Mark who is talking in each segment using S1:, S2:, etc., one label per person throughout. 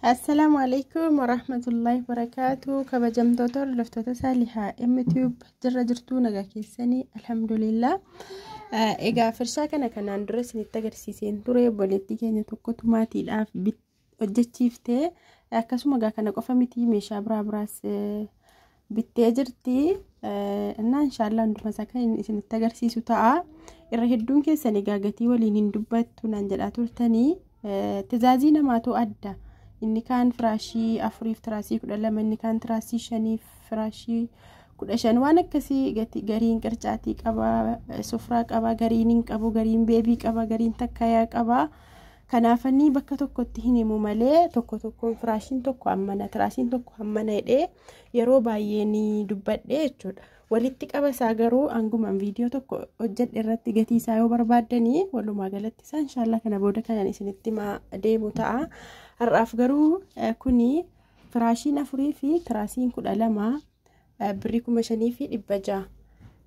S1: السلام عليكم ورحمة الله وبركاته. كبجمتوتر لفتوتا سالحة يوتيوب جرجرتو نجا كيساني الحمد لله. إيجا فرشا كان درس نتجرسيسين توري بوليتي كأنه تكتو ماتي الأف بيت وجتشيفته كاسو مجا كان قفا متي مشا براس بتجرتي إن شاء الله ندرس مساكين إيش نتجرسيسو تاع الرهدون كيساني جاجتي ولين دبت وننجل أتورتني تزازينا ما تؤدى إني كان فراشي أفريف تراسي كل لما إني كان تراسي شني فراشي كل شان وانا كسي جرين كرجاتي كابا سفراك أبا جرينك أبو جرين بيبيك أبا جرين تكاياك أبا كنافني بكتو كتهني مملة تكو فراشين تكو أمانة تراسين تكو أمانة إيه يروبا يني دبت إيه شود ولتك أبا ساجرو أنجو من فيديو تكو وجد إرتي جتي سايو بربادني ولو ما قالت إن شاء الله كنا بودا كان يسنتي مع ديمو تاع الرافجرو كوني فراشين أفري في تراسين كل ألما بريكم مشاني في إبجا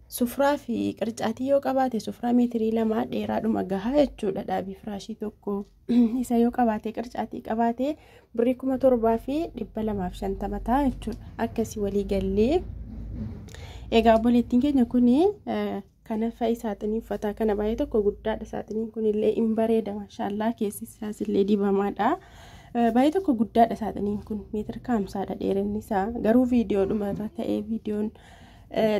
S1: سفرة في كرجاتي يو كباتي سفرة متري لما ديرادو مجهها يجود أدابي فراشي توكو يسايو كباتي كرجاتي كباتي بريكم تربا في إبلا ما في شنطة متى يجود أكسي ولي قلي إيجا بوليتين كنا كوني كان فاي ساتني فتا كان بايتو كوجدا ساتني كوني اللي إمباريدا ما شاء الله كيسي ساس اللي دي بمادا بايتو كوجدا ساتني كون متر كام سادا ديرن نسا غرو فيديو دوما تاي فيديون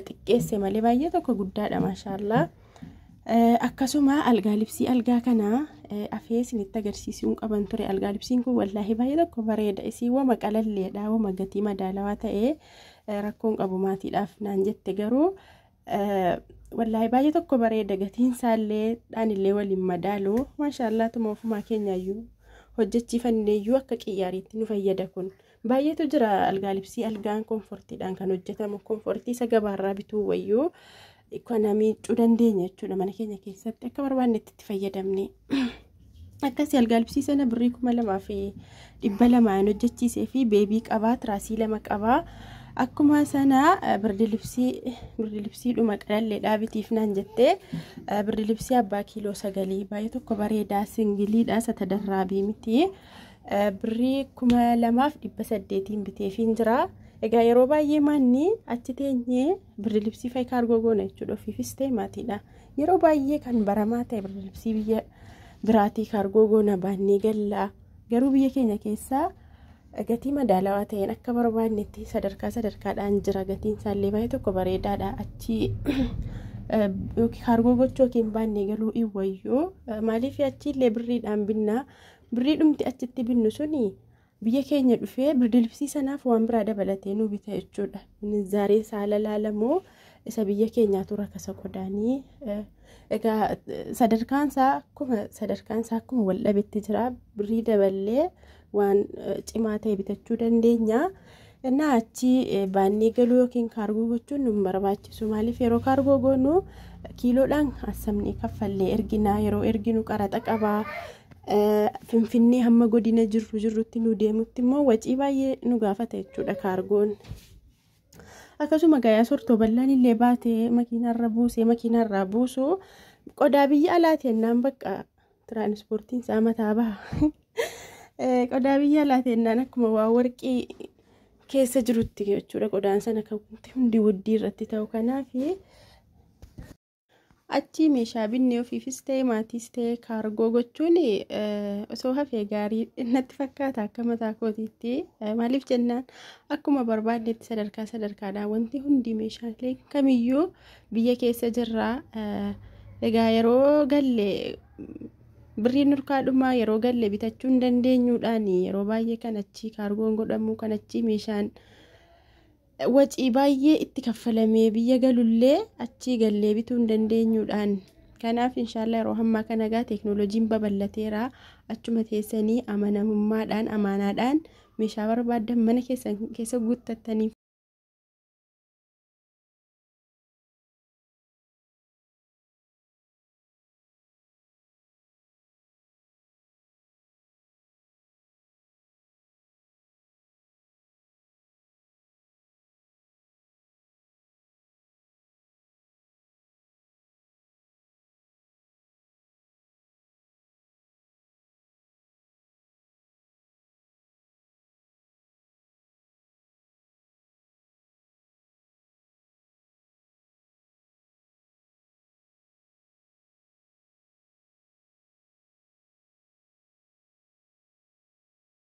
S1: تكيسي مالي بايتو كوجدا ما شاء الله akkasuma algaalibsii algaa kana afees ni tagarsiisuun qaban ture algaalibsiin kun wallahi baay'ee tokko bareeda isii wama qalalleedha wama gatii madaalawaa ta'ee rakkoon qabu maatiidhaaf naan jette garuu wallahi baay'ee tokko bareeda gatiin isaallee dhaanillee waliin madaaloo maashaallah tumoofuma keenyaayyuu hojjechiifanneeyyuu akka qiyyaariitti nu fayyada kun baay'eetu jira algaalibsii algaan komfortiidhaan kan hojjetamu komfortii isa gabaarraa bituu wayyuu economy dandeenya jechuudha mana keenya keessatti akka barbaannetti itti fayyadamne akkasii algaalibsii sana birrii 2,200 hojjechiisee fi beebii qabaa tiraasii 2 qabaa akkuma sana birdilibsii dhuma qalallee dhaabitiif naan jettee birdilibsii abbaa kiiloo 9 baay'ee tokko bareedaa singiliidha satadarraabii miti birrii 2,800 biteefiin jira. Egaa yeroo baay'ee manni achi teenyee birdilibsii fay kaargoo goona jechuudha ofiifis ta'e maatiidha yeroo baay'ee kan baramaa ta'e birdilibsii biyya biraatii kaargoo goona baannee gallaa garuu biyya keenya keessaa gatii madaalawaa ta'een akka barbaannetti sadarkaadhaan jira gatiin isaallee baay'ee tokko bareedaadha achi kaargoo gochuu yookiin baannee galuu iwayyoo maaliif achiillee birriidhaan binnaa birrii dhumti achitti binnu suni biyya keenya dhufee birdilibsii sanaaf waan biraa dabalatee nu bita jechuudha zaaree saala laalamoo isa biyya keenyaa tura kasa qodaanii egaa sadarkaan isaa akkuma wal dhabetti jira birrii daballee waan cimaa ta'e bitachuu dandeenya innaa achi baannee galuu yookiin kaargoo gochuun nu barbaachisu maaliif yeroo kaargoo goonu kiiloodhaan assamnee kaffallee erginaa yeroo erginu qaraxa qabaa finfinnee hamma godina jirrutti nu deemutti immoo wacii baay'ee nu gaafata jechuudha kaargoon akkasuma gayaa sortoo bal'aan illee baatee makiinarraa buusu qodaa biyya alaatiin naan bakka tiraanspoortiin isaa mataa baha qodaa biyya alaatiin naan akkuma waa warqii keessa jirutti jechuudha qodaan sana kan hundi wuddii irratti ta'u kanaafi achi meeshaa binnee ofiifis ta'e maatiis ta'e kaargoo gochuun osoo hafee gaarii natti fakkaata akka mataa kootiitti maaliif jennaan akkuma barbaadnetti sadarkaadhaan wanti hundi meeshaalee kamiyyuu biyya keessa jirraa egaa yeroo galle birrii nurkaadhumaa yeroo galle bitachuu hin dandeenyuudhaan yeroo baay'ee kan achi kaargoon godhamu kan achi meeshaan wacii baay'ee itti kaffalamee biyya galullee achi gallee bituu hin dandeenyuudhaan kanaaf inshallah yeroo hammaa kana gaa teknooloojiin babal'ateera achuma teessanii amanamummaadhaan amaanaadhaan meeshaa barbaadan mana keessa guuttattanii